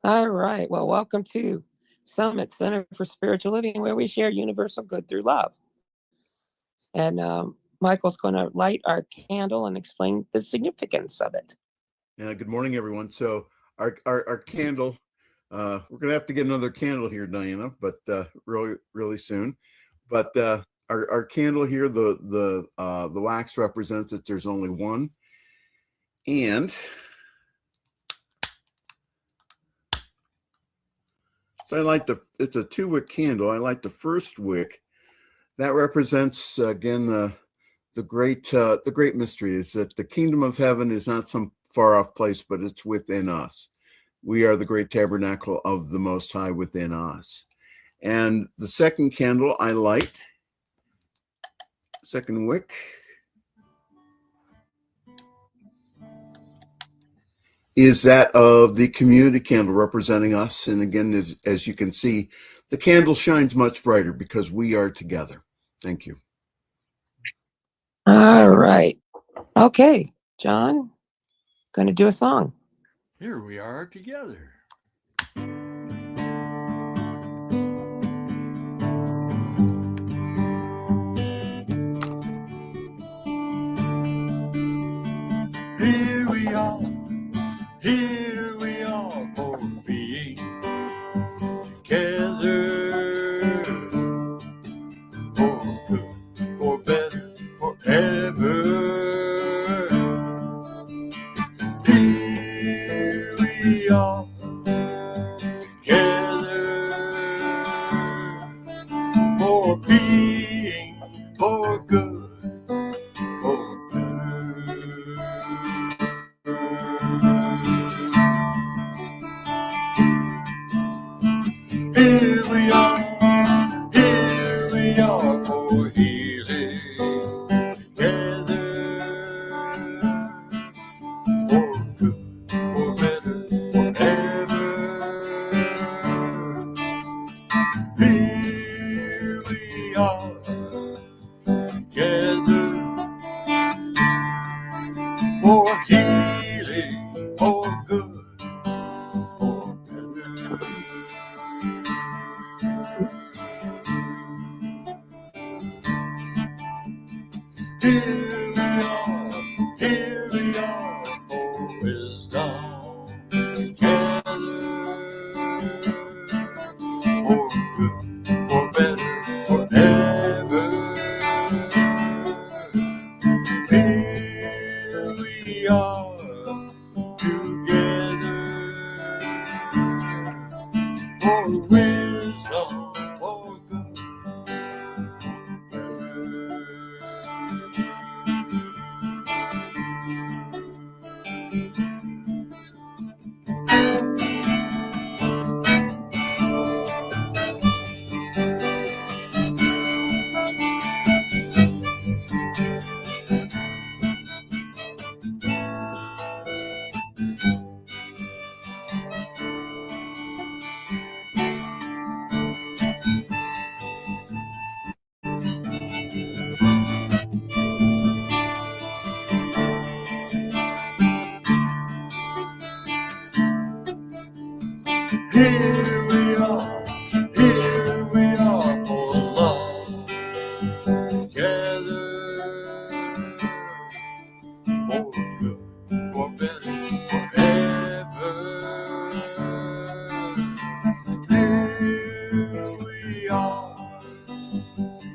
All right. Well, welcome to Summit Center for Spiritual Living, where we share universal good through love. And Michael's going to light our candle and explain the significance of it. Yeah, good morning, everyone. So our candle, we're gonna have to get another candle here, Diana, but really soon. But our candle here, the wax represents that there's only one, and so I like it's a 2-wick candle. I like the first wick. That represents again the great mystery is that the kingdom of heaven is not some far off place, but it's within us. We are the great tabernacle of the Most High within us. And the second candle I light, second wick, is that of the community candle representing us. And again, as you can see, the candle shines much brighter because we are together. Thank you. All right. Okay, John, going to do a song. Here we are together. Here we are for being together, for good, for better, forever. Here we are together, for being, for good, for better. Here we are for healing, together, for good, for better, forever. Here we are together, for healing, for good, for better. Here we are for wisdom, together, for good, for better, forever. Here we are together, for wisdom, for good, for Here we are for love, together, for good, for better, forever. Here we are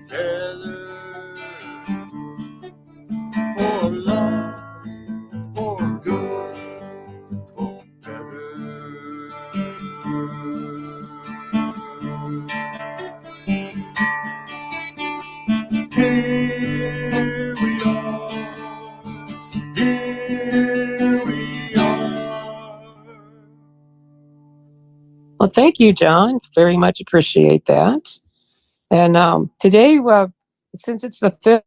together, for love, for good, for better. Here we are. Well, thank you, John. Very much appreciate that. And today, since it's the fifth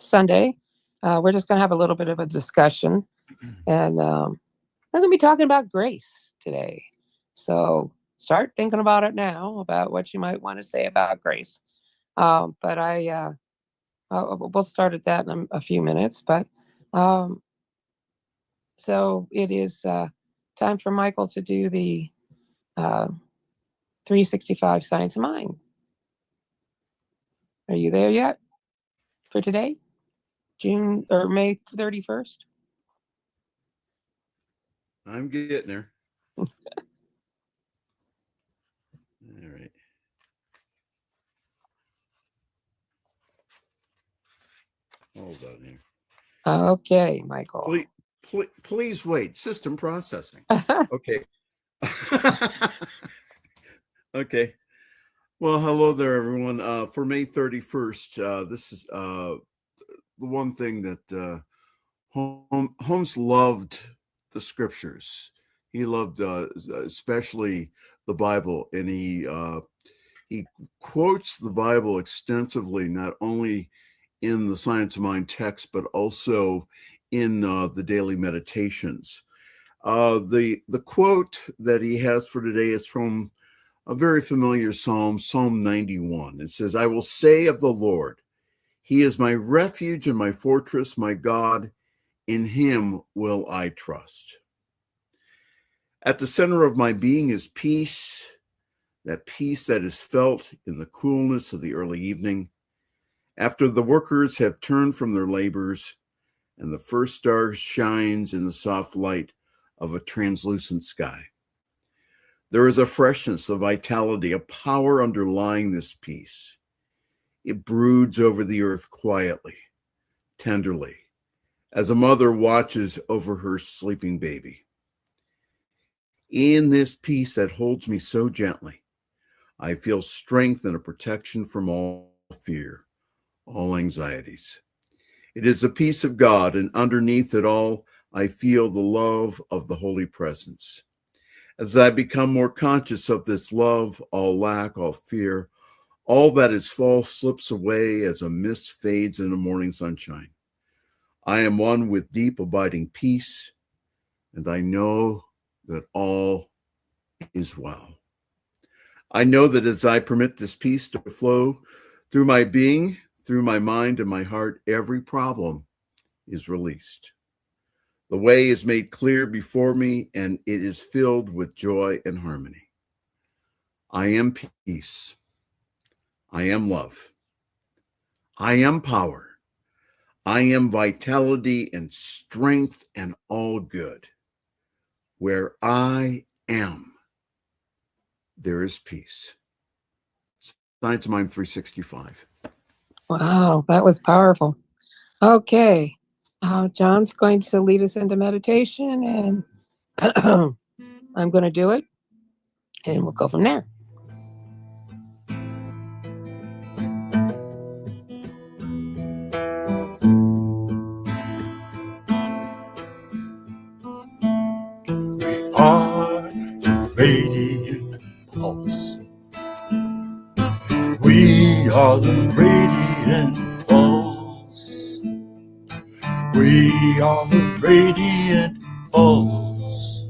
Sunday, we're just going to have a little bit of a discussion. And we're going to be talking about grace today. So start thinking about it now, about what you might want to say about grace. But we'll start at that in a few minutes. But so it is time for Michael to do the 365 Science of Mind. Are you there yet for today? June or May 31st? I'm getting there. All right. Hold on here. Okay, Michael. Please wait. System processing. Okay. Okay. Well, hello there, everyone. For May 31st, this is the one thing that Holmes loved the scriptures. He loved especially the Bible, and he quotes the Bible extensively, not only in the Science of Mind text, but also in the daily meditations. The quote that he has for today is from a very familiar psalm, Psalm 91. It says, "I will say of the Lord, he is my refuge and my fortress, my God, in him will I trust." At the center of my being is peace, that peace that is felt in the coolness of the early evening, after the workers have turned from their labors and the first star shines in the soft light of a translucent sky. There is a freshness, a vitality, a power underlying this peace. It broods over the earth quietly, tenderly, as a mother watches over her sleeping baby. In this peace that holds me so gently, I feel strength and a protection from all fear, all anxieties. It is the peace of God, and underneath it all, I feel the love of the Holy Presence. As I become more conscious of this love, all lack, all fear, all that is false slips away as a mist fades in the morning sunshine. I am one with deep abiding peace, and I know that all is well. I know that as I permit this peace to flow through my being, through my mind and my heart, every problem is released. The way is made clear before me, and it is filled with joy and harmony. I am peace. I am love. I am power. I am vitality and strength and all good. Where I am, there is peace. Science of Mind 365. Wow, that was powerful. Okay, John's going to lead us into meditation, and I'm going to do it, and we'll go from there. We are the radiant pulse. We are the radiant pulse. We are the radiant pulse.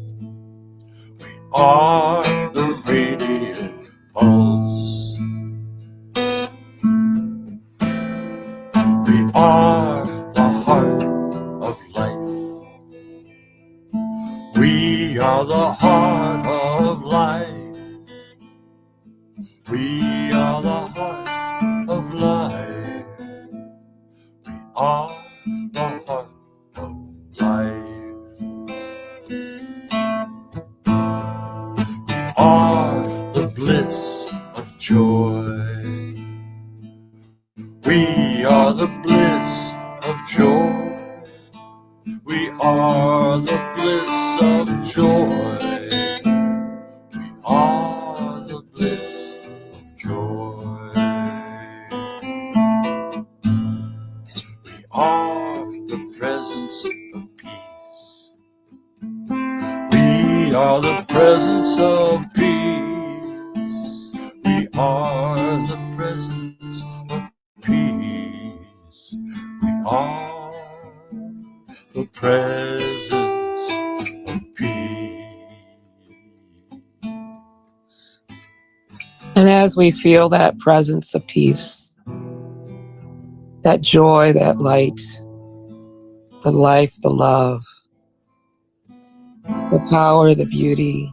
We are the radiant pulse. We are the heart of life. We are the heart of life. We are the heart of life. We are the heart of life. We are the bliss of joy. We are the bliss of joy. We are the bliss of joy. We are the bliss of joy. We are the presence of peace. We are the presence of peace. We are the presence of peace. We are the presence of peace. And as we feel that presence of peace, that joy, that light, the life, the love, the power, the beauty,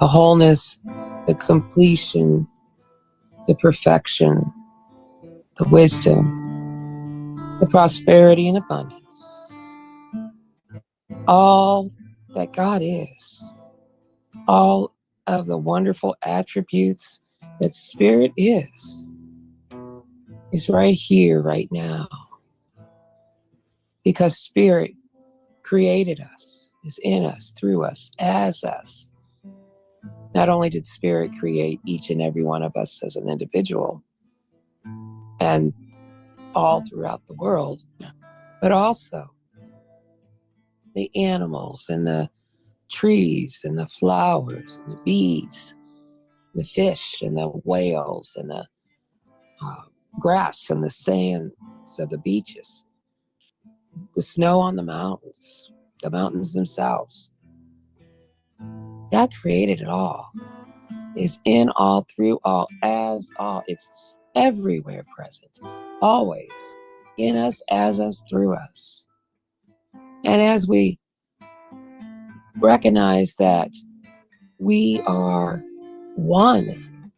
the wholeness, the completion, the perfection, the wisdom, the prosperity and abundance. All that God is, all of the wonderful attributes that Spirit is right here, right now. Because Spirit created us, is in us, through us, as us. Not only did Spirit create each and every one of us as an individual and all throughout the world, but also the animals and the trees and the flowers and the bees, the fish and the whales and the grass and the sands of the beaches, the snow on the mountains themselves. God created it all. Is in all, through all, as all. It's everywhere present, always in us, as us, through us. And as we recognize that we are one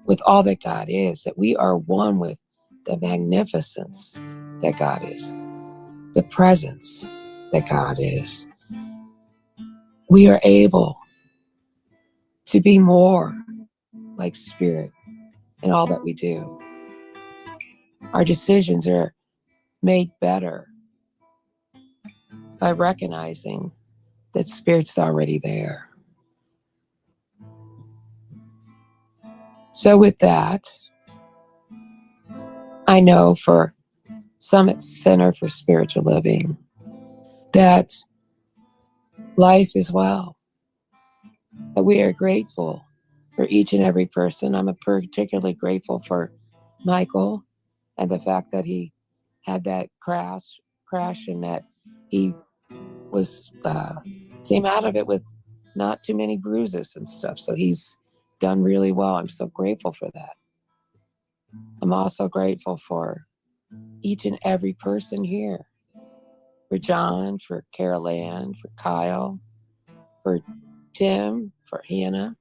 with all that God is, that we are one with the magnificence that God is, the presence that God is, we are able to be more like Spirit in all that we do. Our decisions are made better by recognizing that Spirit's already there. So with that, I know for Summit Center for Spiritual Living that life is well, that we are grateful for each and every person. I'm particularly grateful for Michael and the fact that he had that crash and that he was came out of it with not too many bruises and stuff. So he's done really well. I'm so grateful for that. I'm also grateful for each and every person here. For John, for Carol Ann, for Kyle, for Tim, for Hannah,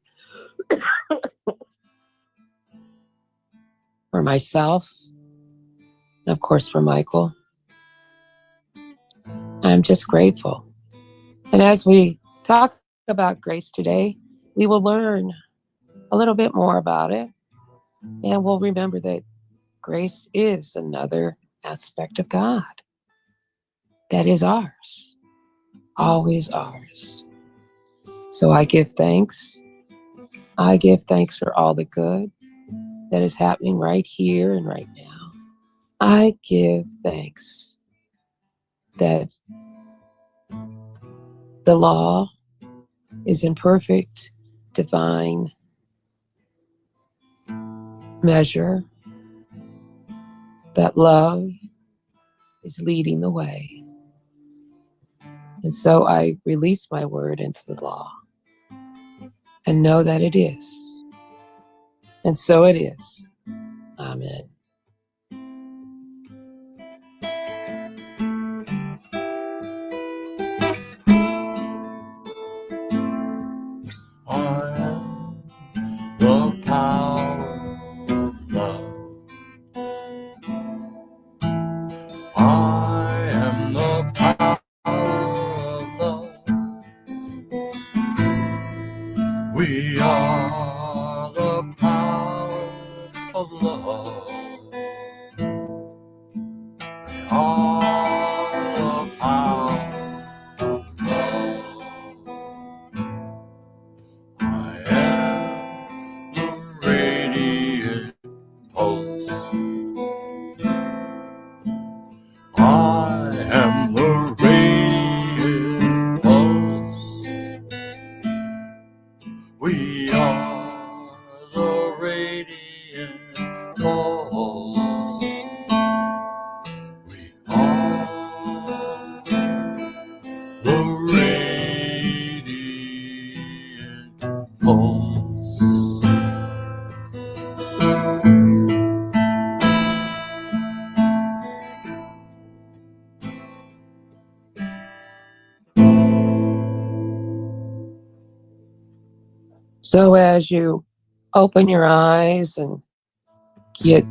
for myself, and of course for Michael. I'm just grateful. And as we talk about grace today, we will learn a little bit more about it. And we'll remember that grace is another aspect of God that is ours, always ours. So I give thanks. I give thanks for all the good that is happening right here and right now. I give thanks that the law is in perfect divine measure, that love is leading the way. And so I release my word into the law and know that it is. And so it is. Amen. I am the power of love. I am the power of love. We are the power of love. We are the power of love. I am the radiant pulse. I am the radiant pulse. We are the radiant pulse. We are So as you open your eyes and get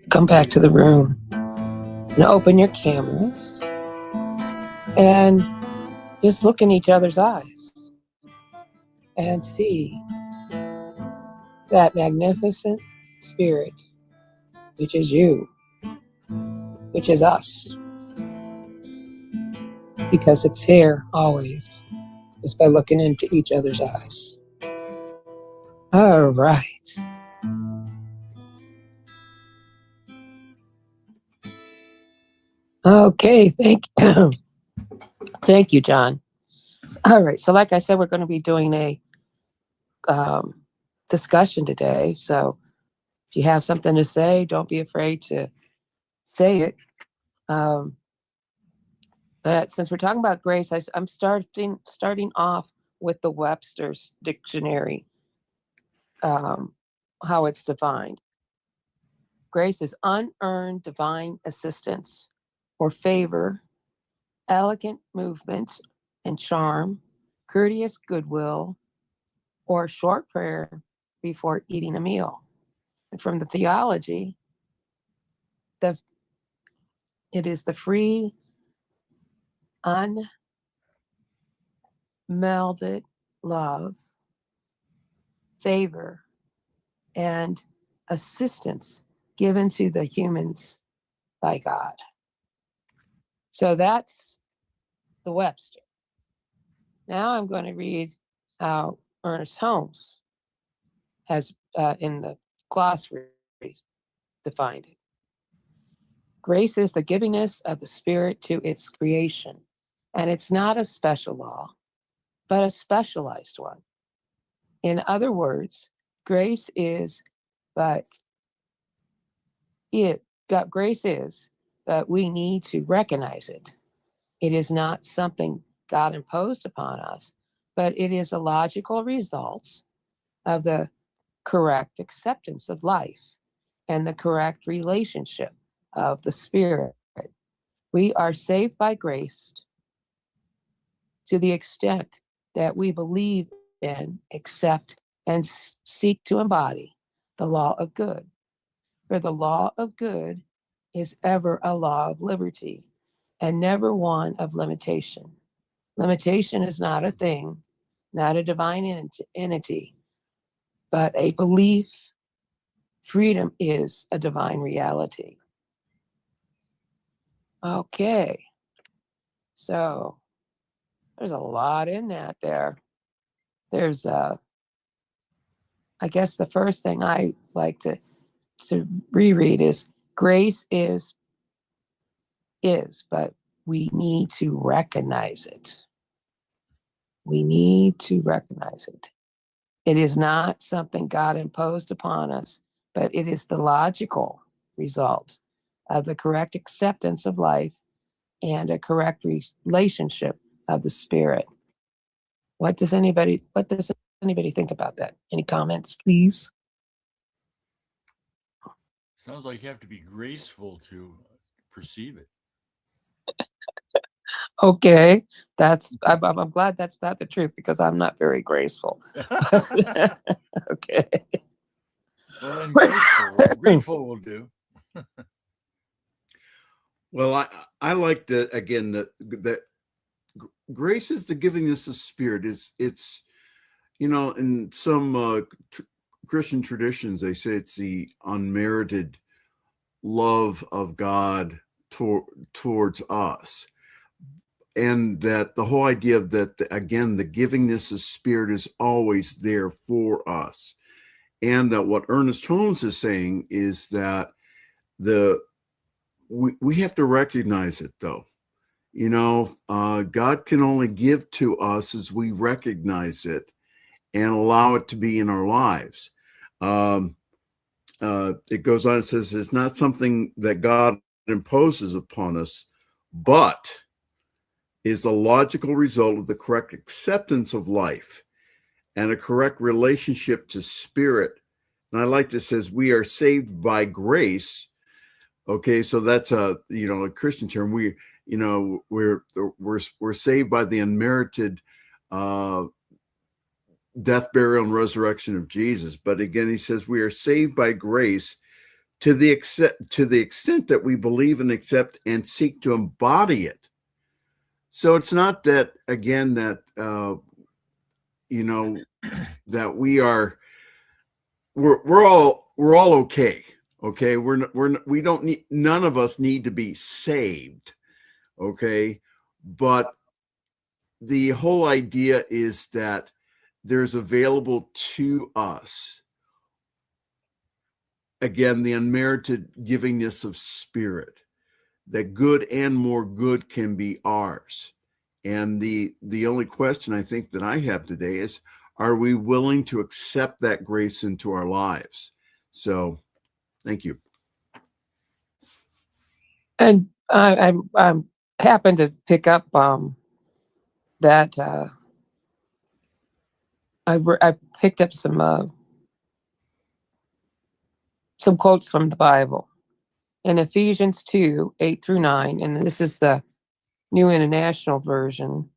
come back to the room and open your cameras and just look in each other's eyes and see that magnificent spirit, which is you, which is us, because it's here always, just by looking into each other's eyes. All right. Okay, thank you, John. All right, so like I said, we're going to be doing a discussion today. So if you have something to say, don't be afraid to say it. But since we're talking about grace, I'm starting off with the Webster's dictionary, how it's defined. Grace is unearned divine assistance or favor, elegant movement and charm, courteous goodwill, or short prayer before eating a meal. And from the theology, it is the free, unmelded love, favor, and assistance given to the humans by God. So that's the Webster. Now I'm going to read how Ernest Holmes has, in the glossary, defined it. Grace is the givingness of the Spirit to its creation, and it's not a special law, but a specialized one. In other words, grace is, but we need to recognize it. It is not something God imposed upon us, but it is a logical result of the correct acceptance of life and the correct relationship of the Spirit. We are saved by grace to the extent that we believe in, accept, and seek to embody the law of good. For the law of good is ever a law of liberty and never one of limitation. Limitation is not a thing, not a divine entity, but a belief. Freedom is a divine reality. Okay, so there's a lot in that there. There's, I guess the first thing I like to reread is grace is, but we need to recognize it. We need to recognize it. It is not something God imposed upon us, but it is the logical result of the correct acceptance of life and a correct relationship of the Spirit. What does anybody think about that? Any comments, please? Sounds like you have to be graceful to perceive it. Okay, I'm glad that's not the truth, because I'm not very graceful. Okay. Well, then grateful will do. Well, I like that again, that grace is the givingness of Spirit. It's in some Christian traditions, they say it's the unmerited love of God towards us. And that the whole idea of that, again, the givingness of Spirit is always there for us. And that what Ernest Holmes is saying is that we have to recognize it, though. God can only give to us as we recognize it and allow it to be in our lives. It goes on, it says, it's not something that God imposes upon us, but is the logical result of the correct acceptance of life and a correct relationship to Spirit. And I like this, says we are saved by grace. Okay, so that's a Christian term. We're saved by the unmerited uh, death, burial, and resurrection of Jesus. But again, he says we are saved by grace to the extent that we believe and accept and seek to embody it. So it's not that, again, that that we're all okay. Okay, we don't need, none of us need to be saved. Okay, but the whole idea is that there's available to us, again, the unmerited givingness of spirit, that good and more good can be ours. And the only question I think that I have today is, are we willing to accept that grace into our lives? So thank you. And I happened to pick up that I picked up some quotes from the Bible in Ephesians 2:8-9, and this is the New International Version.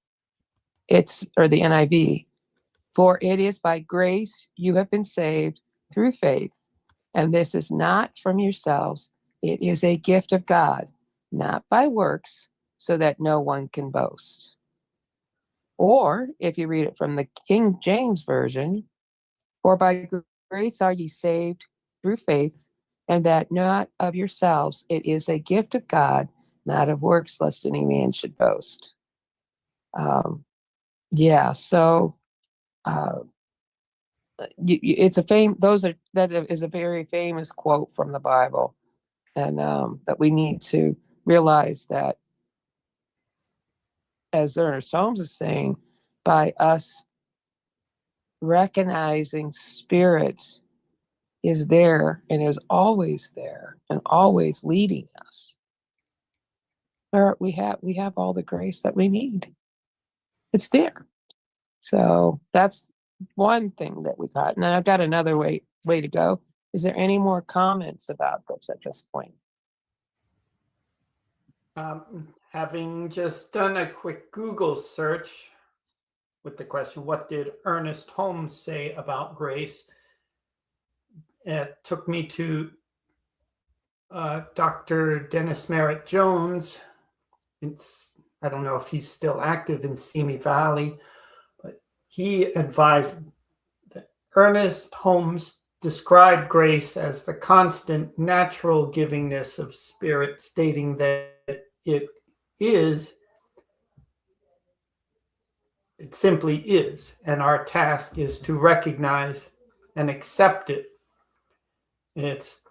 Or the NIV. For it is by grace you have been saved through faith, and this is not from yourselves. It is a gift of God, not by works, so that no one can boast. Or if you read it from the King James Version, for by grace are ye saved through faith, and that not of yourselves. It is a gift of God, not of works, lest any man should boast. So it's that is a very famous quote from the Bible, and that we need to realize that, as Ernest Holmes is saying, by us recognizing spirit is there and is always there and always leading us, we have all the grace that we need. It's there. So that's one thing that we got. And then I've got another way to go. Is there any more comments about this at this point? Having just done a quick Google search with the question, what did Ernest Holmes say about grace? It took me to Dr. Dennis Merritt Jones. I don't know if he's still active in Simi Valley, but he advised that Ernest Holmes described grace as the constant natural givingness of spirit, stating that it simply is, and our task is to recognize and accept it. It's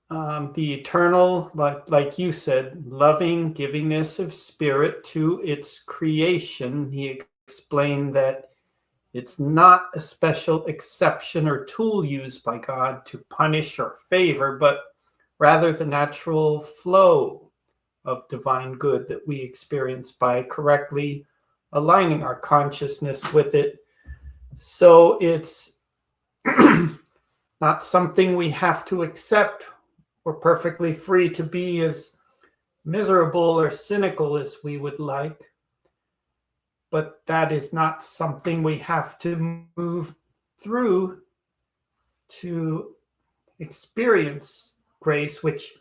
the eternal, like you said, loving givingness of spirit to its creation. He explained that it's not a special exception or tool used by God to punish or favor, but rather the natural flow of divine good that we experience by correctly aligning our consciousness with it. So it's not something we have to accept. We're perfectly free to be as miserable or cynical as we would like, but that is not something we have to move through to experience grace, which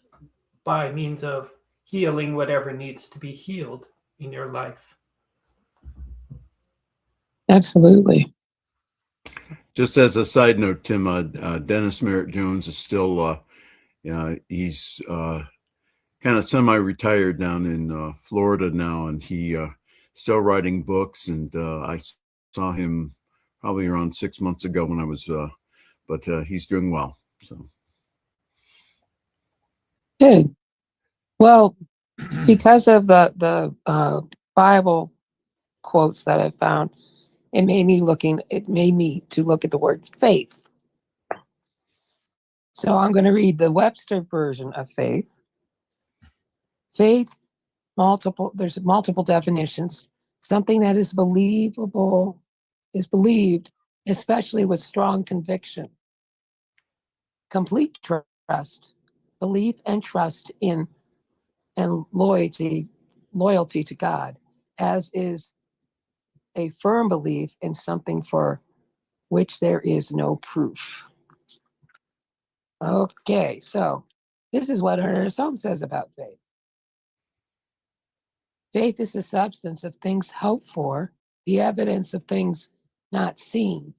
by means of healing whatever needs to be healed in your life. Absolutely. Just as a side note, Tim, Dennis Merritt Jones is still, he's kind of semi-retired down in Florida now, and he still writing books. And I saw him probably around 6 months ago when I was, but he's doing well. So Good. Well, because of the Bible quotes that I found, it made me to look at the word faith. So I'm going to read the Webster version of faith. Faith, there's multiple definitions. Something that is believed, especially with strong conviction. Complete trust, belief and trust in and loyalty to God, as is a firm belief in something for which there is no proof. Okay, so this is what Ernest Holmes says about faith. Faith is the substance of things hoped for, the evidence of things not seen.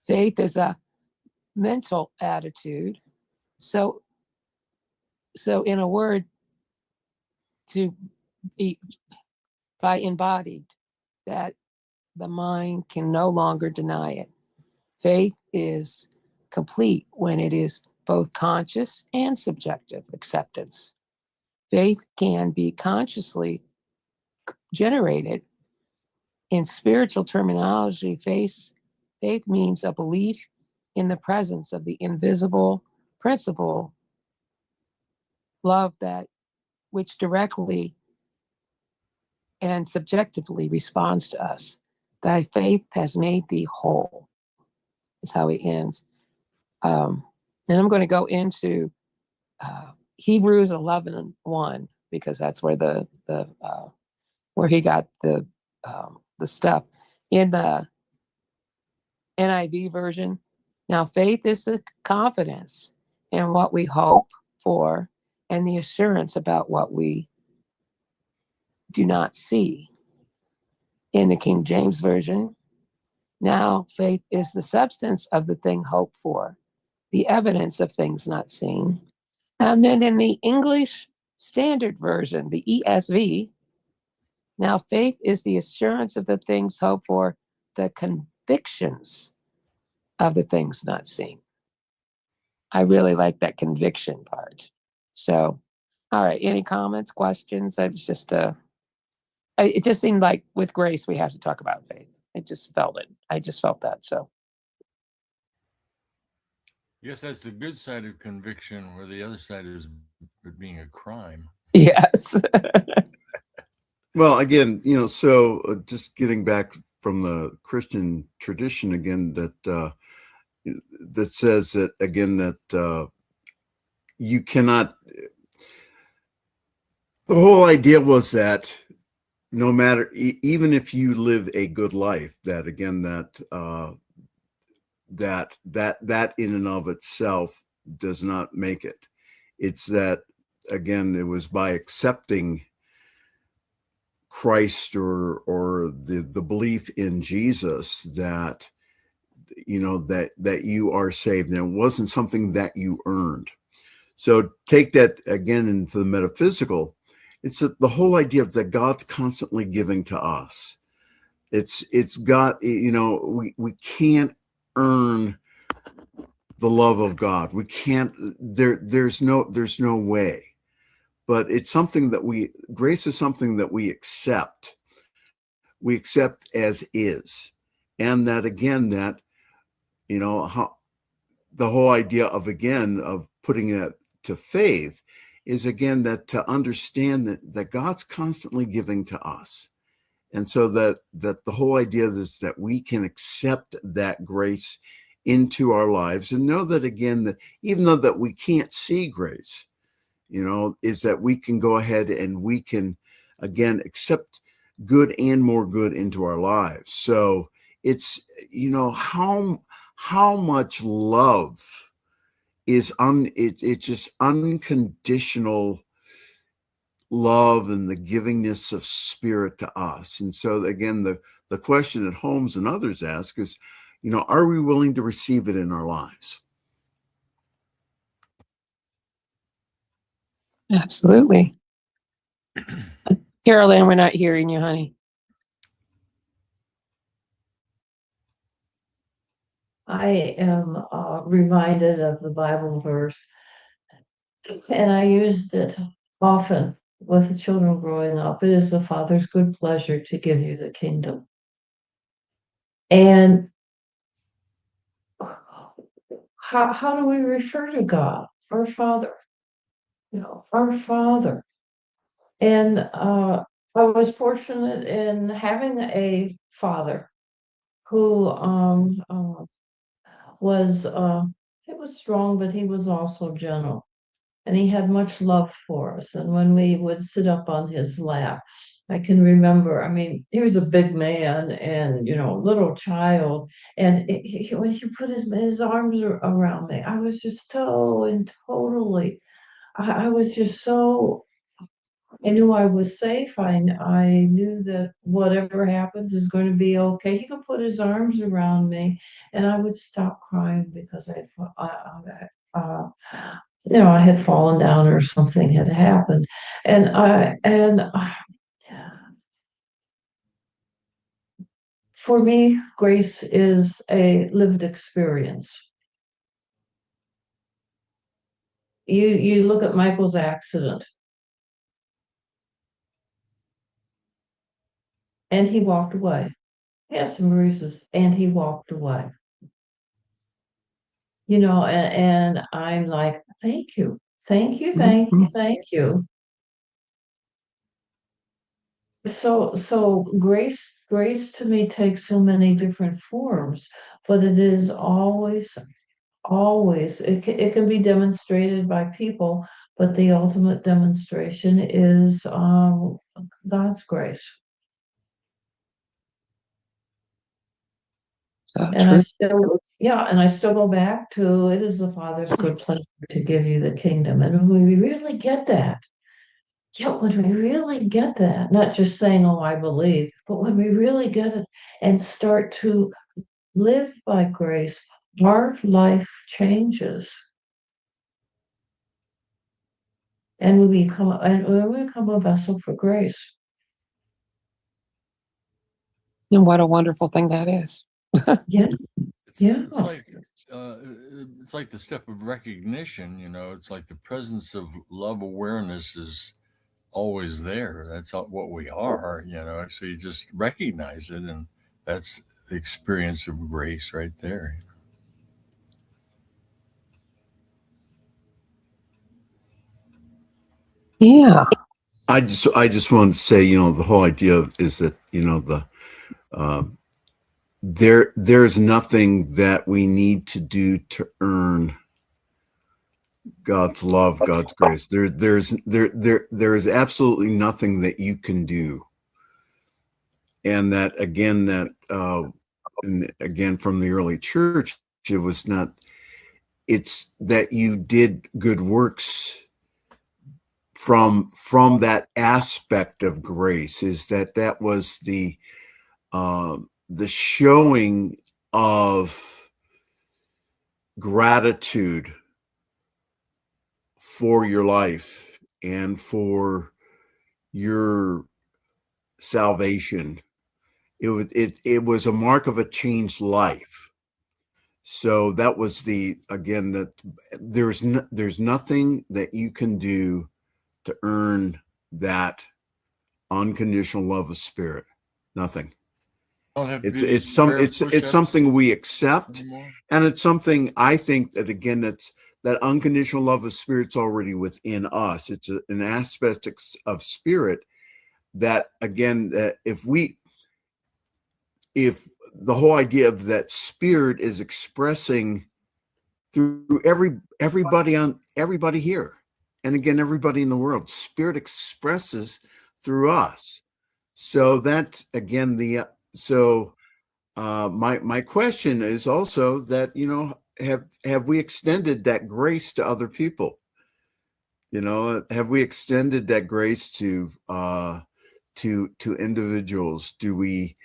Faith is a mental attitude. So in a word, to be by embodied, that the mind can no longer deny it. Faith is complete when it is both conscious and subjective acceptance. Faith can be consciously generated. In spiritual terminology, faith means a belief in the presence of the invisible principle, love that which directly and subjectively responds to us. Thy faith has made thee whole, is how he ends. And I'm going to go into Hebrews 11:1 because that's where where he got the stuff in the NIV version. Now, faith is the confidence in what we hope for and the assurance about what we do not see. In the King James version, now faith is the substance of the thing hoped for, the evidence of things not seen. And then in the English Standard Version, the ESV, now faith is the assurance of the things hoped for, the convictions of the things not seen. I really like that conviction part. So, all right, any comments, questions? I was just, it just seemed like with grace, we have to talk about faith. I just felt it. I just felt that, so. Yes, that's the good side of conviction, where the other side is it being a crime. Yes. Well, again, so just getting back from the Christian tradition again, that says that again that you cannot. The whole idea was that no matter, even if you live a good life, that again that in and of itself does not make it. It's that again, it was by accepting Christ or the belief in Jesus that that you are saved, and it wasn't something that you earned. So take that again into the metaphysical. It's the whole idea of that God's constantly giving to us. It's God. We can't earn the love of God. We can't. There's no way. But it's something that grace is something that we accept. We accept as is. And that again, that, how the whole idea of putting it to faith is again, that to understand that God's constantly giving to us. And so that the whole idea is that we can accept that grace into our lives and know that again, that even though that we can't see grace, is that we can go ahead and we can, again, accept good and more good into our lives. So it's, how much love is it's just unconditional love and the givingness of spirit to us. And so again, the question that Holmes and others ask is, are we willing to receive it in our lives? Absolutely. Carol Ann, we're not hearing you, honey. I am reminded of the Bible verse, and I used it often with the children growing up. It is the Father's good pleasure to give you the kingdom. And how do we refer to God? Our Father. Our Father. And I was fortunate in having a father who was strong, but he was also gentle, and he had much love for us. And when we would sit up on his lap, I can remember, I mean, he was a big man and, little child. And when he put his arms around me, I was just so and totally, I was just so, I knew I was safe. I knew that whatever happens is going to be okay. He could put his arms around me and I would stop crying because I had fallen down or something had happened. And for me, grace is a lived experience. You look at Michael's accident, and he walked away. He had some bruises, and he walked away. And I'm like, thank you, thank you, thank you, thank you. So grace to me takes so many different forms, but it is always, it can be demonstrated by people, but the ultimate demonstration is God's grace. So And true. I still go back to, it is the Father's good pleasure to give you the kingdom. And when we really get that, not just saying, oh, I believe, but when we really get it and start to live by grace, our life changes. And we become a vessel for grace. And what a wonderful thing that is. Yeah. It's, Yeah. it's like the step of recognition. It's like the presence of love awareness is always there. That's what we are. So you just recognize it, and that's the experience of grace right there. Yeah. I just want to say, the whole idea is that, there's nothing that we need to do to earn God's love, God's grace. There is absolutely nothing that you can do. And that again, and again from the early church, it's that you did good works from that aspect of grace, is that was the showing of gratitude for your life and for your salvation. It was a mark of a changed life. So that was that there's nothing that you can do to earn that unconditional love of Spirit. Nothing. It's something we accept anymore. And it's something, I think, that again, that unconditional love of Spirit's already within us. It's an aspect of Spirit that, again, that if the whole idea of that Spirit is expressing through everybody here, and again, everybody in the world, Spirit expresses through us. So that's again my question is also that, have we extended that grace to other people? Have we extended that grace to individuals? Do we,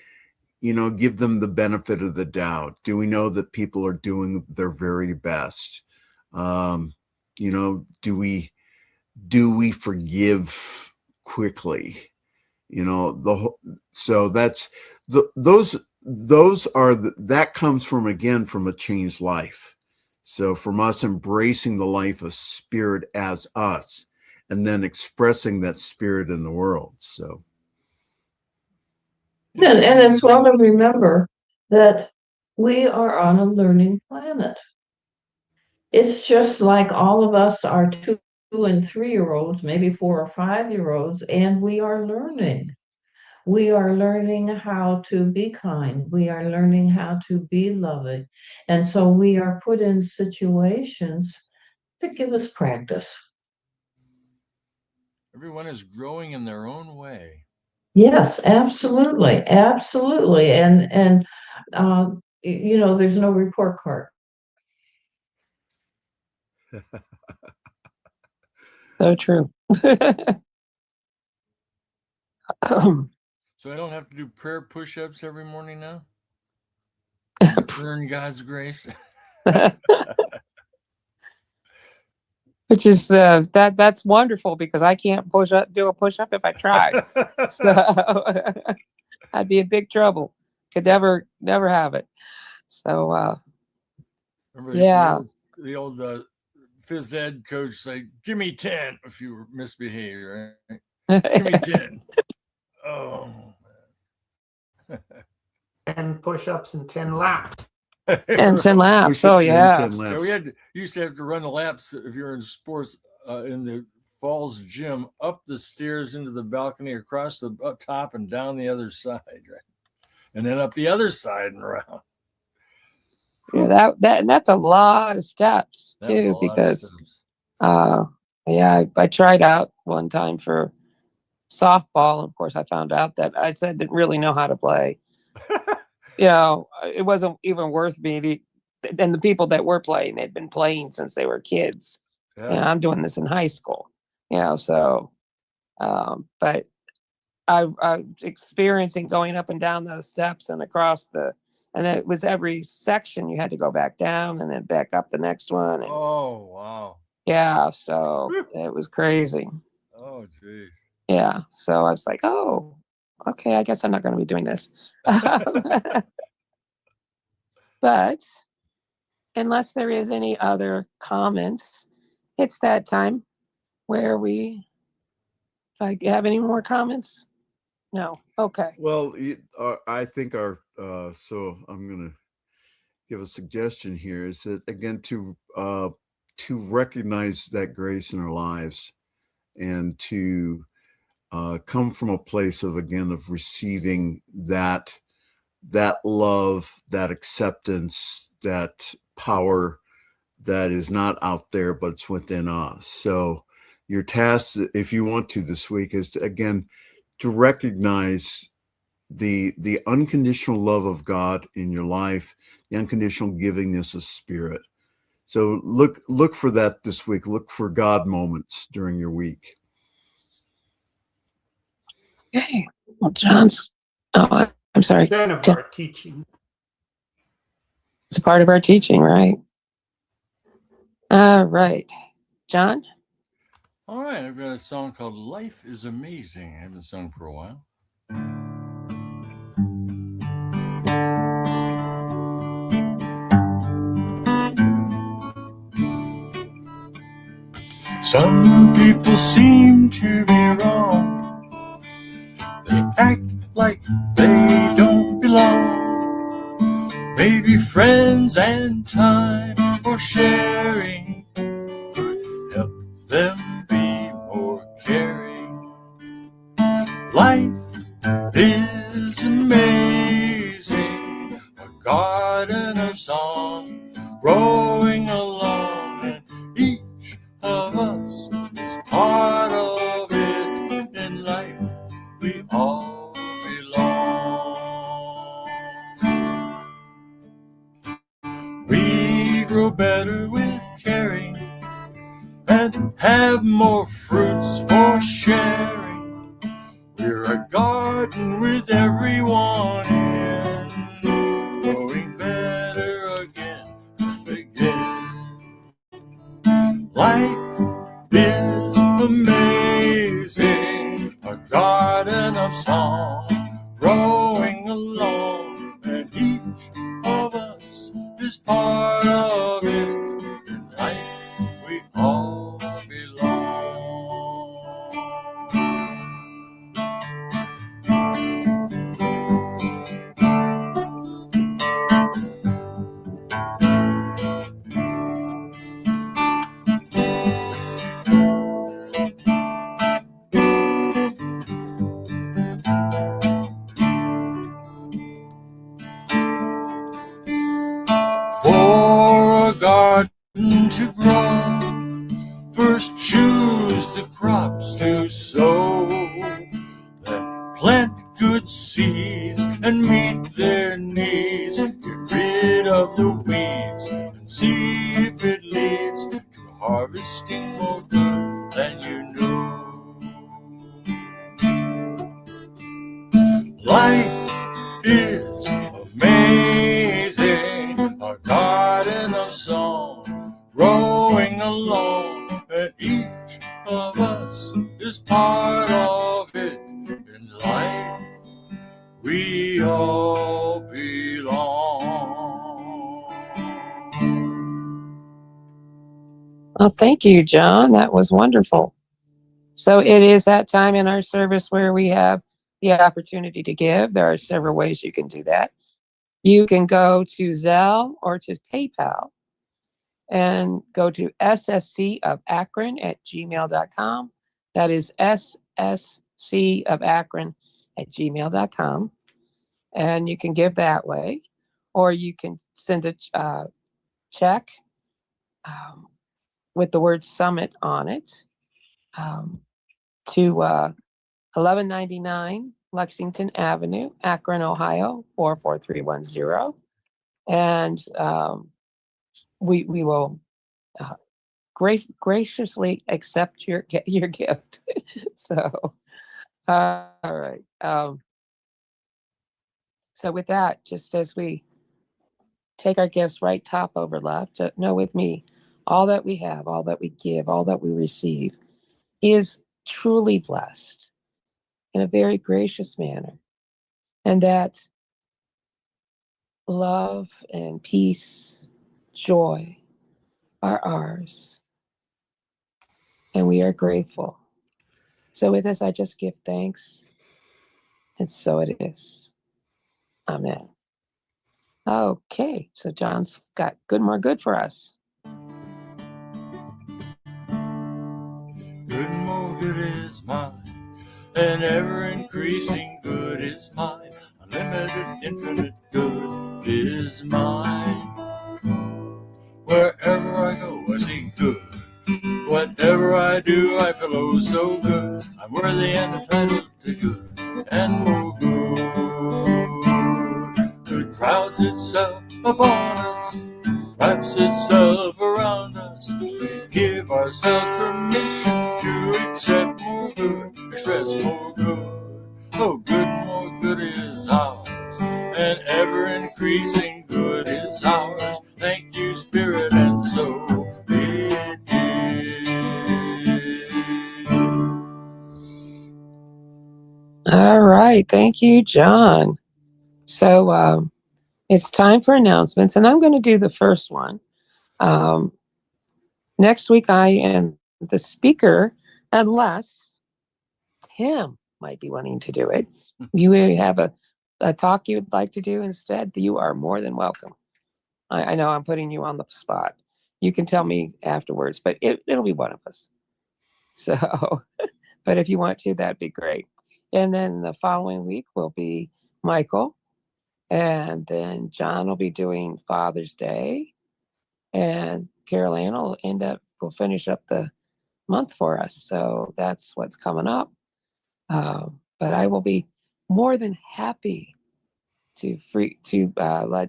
give them the benefit of the doubt? Do we know that people are doing their very best? Do we forgive quickly? So that's that comes from a changed life. So from us embracing the life of Spirit as us, and then expressing that Spirit in the world. So. And it's well to remember that we are on a learning planet. It's just like all of us are 2 and 3-year-olds, maybe 4 or 5-year-olds, and we are learning. We are learning how to be kind. We are learning how to be loving. And so we are put in situations that give us practice. Everyone is growing in their own way. Yes, absolutely, absolutely. And there's no report card. So true. So I don't have to do prayer push-ups every morning now? Earn God's grace? Which is that's wonderful because I can't do a push up if I tried. So I'd be in big trouble. Could never have it. So Remember yeah. the old phys ed coach say, "Give me 10 if you misbehave, right? Give me 10." Oh. And push-ups and 10 laps. And 10 laps. Push-ups Oh and yeah. 10 laps. Yeah, you used to have to run the laps if you're in sports in the Falls gym, up the stairs into the balcony, across the up top and down the other side, right? And then up the other side and around. Yeah, that's a lot of steps That was a too, lot of because steps. yeah, I tried out one time for softball. Of course, I found out that I said didn't really know how to play. It wasn't even worth me. And the people that were playing, they'd been playing since they were kids. Yeah. I'm doing this in high school. So, but I experiencing going up and down those steps and across and it was every section you had to go back down and then back up the next one. And, Oh, wow. yeah, so it was crazy. Oh, geez. Yeah, so I was like, oh, okay, I guess I'm not going to be doing this. But unless there is any other comments, it's that time where we have any more comments? No. Okay. Well, I think so I'm going to give a suggestion here is that, again, to recognize that grace in our lives and to come from a place of receiving that love, that acceptance, that power that is not out there, but it's within us. So your task, if you want to this week, is to recognize the unconditional love of God in your life, the unconditional givingness of Spirit. So look for that this week. Look for God moments during your week. Okay. Well, I'm sorry. Percent of our teaching. It's a part of our teaching, right? All right. John? All right, I've got a song called Life is Amazing. I haven't sung for a while. Some people seem to be wrong. They act like they don't belong. Maybe friends and time for sharing could help them be more caring. Life is amazing, a garden of song growing along, and each of us is part of it. In life we all belong. We grow better with caring and have more fruits for sharing. We're a garden with everyone in, growing better again and again. Life is amazing, a garden of song growing along, and each of us is part of it. In life we all belong. For a garden to grow, first choose the crops to sow, then plant its seeds and meet their needs. Get rid of the weeds and see if it leads to harvesting more good than you knew. Life is amazing, a garden of song, growing along, and each of us is part of it. In life, we all belong. Well, thank you, John. That was wonderful. So it is that time in our service where we have the opportunity to give. There are several ways you can do that. You can go to Zelle or to PayPal and go to sscofakron@gmail.com. That is sscofakron@gmail.com. And you can give that way, or you can send a check with the word summit on it to 1199 Lexington Avenue, Akron, Ohio, 44310. And we will graciously accept your gift. So, all right. So with that, just as we take our gifts right top over left, know with me, all that we have, all that we give, all that we receive is truly blessed in a very gracious manner. And that love and peace, joy are ours. And we are grateful. So with this, I just give thanks. And so it is. Amen. Okay, so John's got more good for us. Good, more good is mine, and ever increasing good is mine. Unlimited, infinite good is mine. Wherever I go, I see good. Whatever I do, I feel oh so good. I'm worthy and entitled to good and more good. Good crowds itself upon us, wraps itself around us. We give ourselves permission to accept more good, express more good. Oh, good, more good is ours, and ever increasing good is ours. Thank you, Spirit, and so it is. All right, thank you, John. So it's time for announcements, and I'm going to do the first one. Next week, I am the speaker, unless Tim might be wanting to do it. You have a talk you would like to do instead, you are more than welcome. I know I'm putting you on the spot. You can tell me afterwards, but it'll be one of us. So, but if you want to, that'd be great. And then the following week will be Michael. And then John will be doing Father's Day. And Carol Ann will finish up the month for us. So that's what's coming up. But I will be more than happy to let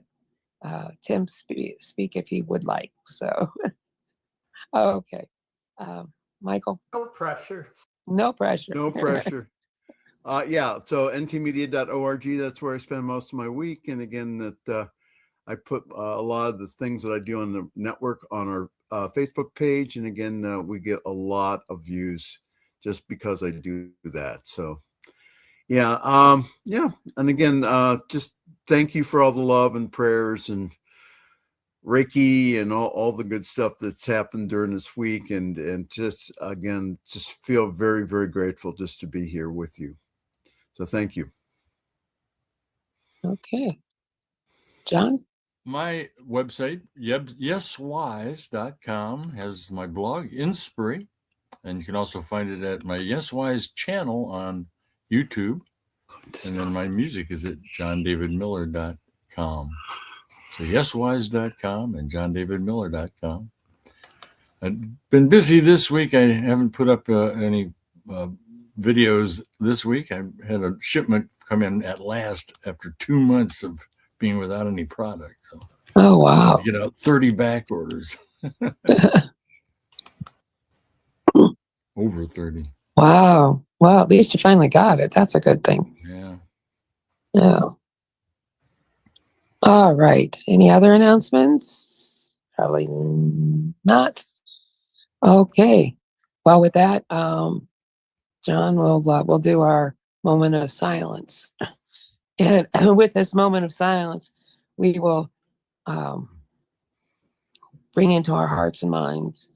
Tim speak if he would like. So, okay. Michael? No pressure. No pressure. No pressure. Yeah, so ntmedia.org, that's where I spend most of my week. And again, that I put a lot of the things that I do on the network on our Facebook page. And again, we get a lot of views just because I do that. So, yeah. And again, just thank you for all the love and prayers and Reiki and all the good stuff that's happened during this week. And just, again, just feel very, very grateful just to be here with you. So thank you. Okay. John? My website, yeswise.com, has my blog, Inspiry, and you can also find it at my Yeswise channel on YouTube. And then my music is at johndavidmiller.com. So yeswise.com and johndavidmiller.com. I've been busy this week. I haven't put up any videos this week. I had a shipment come in at last after 2 months of being without any product. So Oh, wow. I get out 30 back orders. Over 30. Wow. Well, at least you finally got it. That's a good thing. Yeah. Yeah. All right. Any other announcements? Probably not. Okay. Well, with that, John, we'll do our moment of silence. And with this moment of silence, we will bring into our hearts and minds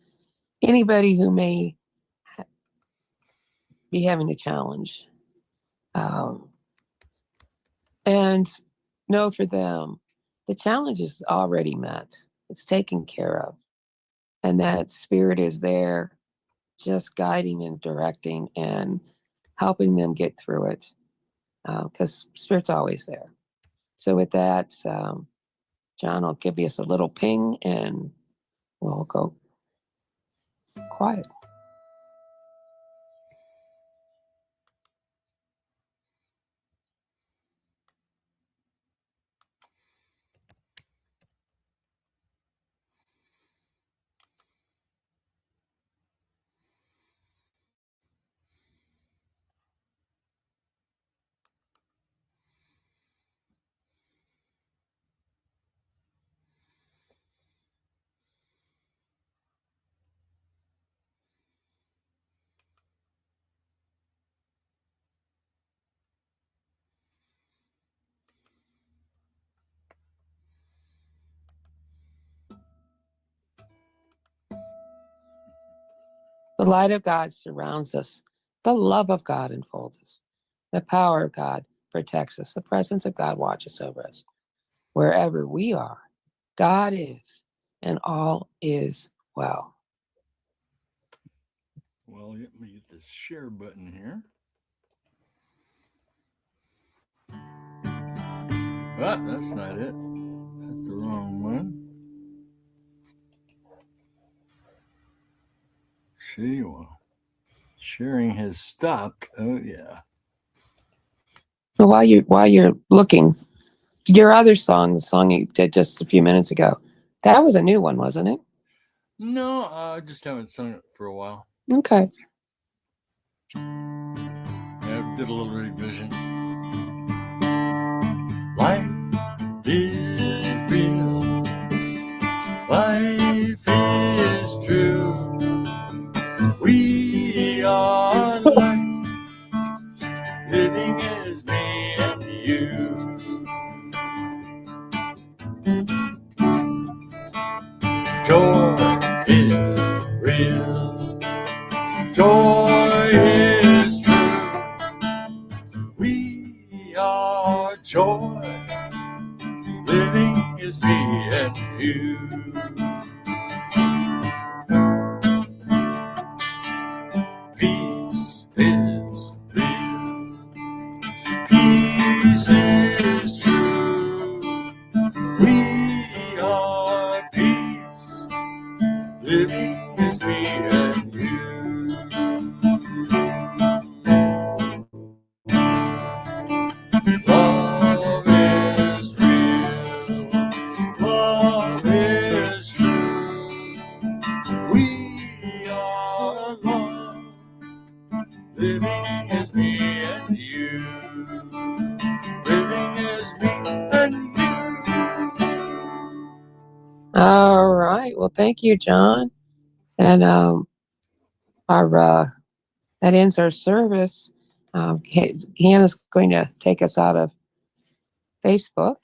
anybody who may be having a challenge. And know for them, the challenge is already met. It's taken care of. And that spirit is there just guiding and directing and helping them get through it. Because spirit's always there. So with that, John will give us a little ping and we'll go quiet. The light of God surrounds us. The love of God enfolds us. The power of God protects us. The presence of God watches over us. Wherever we are, God is, and all is well. Well, let me get this share button here. Ah, that's not it. That's the wrong one. See, well, sharing has stopped. Oh yeah. But while you're looking, your other song, the song you did just a few minutes ago, that was a new one, wasn't it? No, I just haven't sung it for a while. Okay. Yeah, did a little revision. Life is real. Life is true. We are life. Living is me and you. Joy is real. Joy is true. We are joy. Living is me and you. Peace is real. Peace is true. We are peace. Living is me and you. Love is real. Love is true. We are love. Living is me and you. Living is me and you. All right. Well, thank you, John. And our that ends our service. Hannah's going to take us out of Facebook.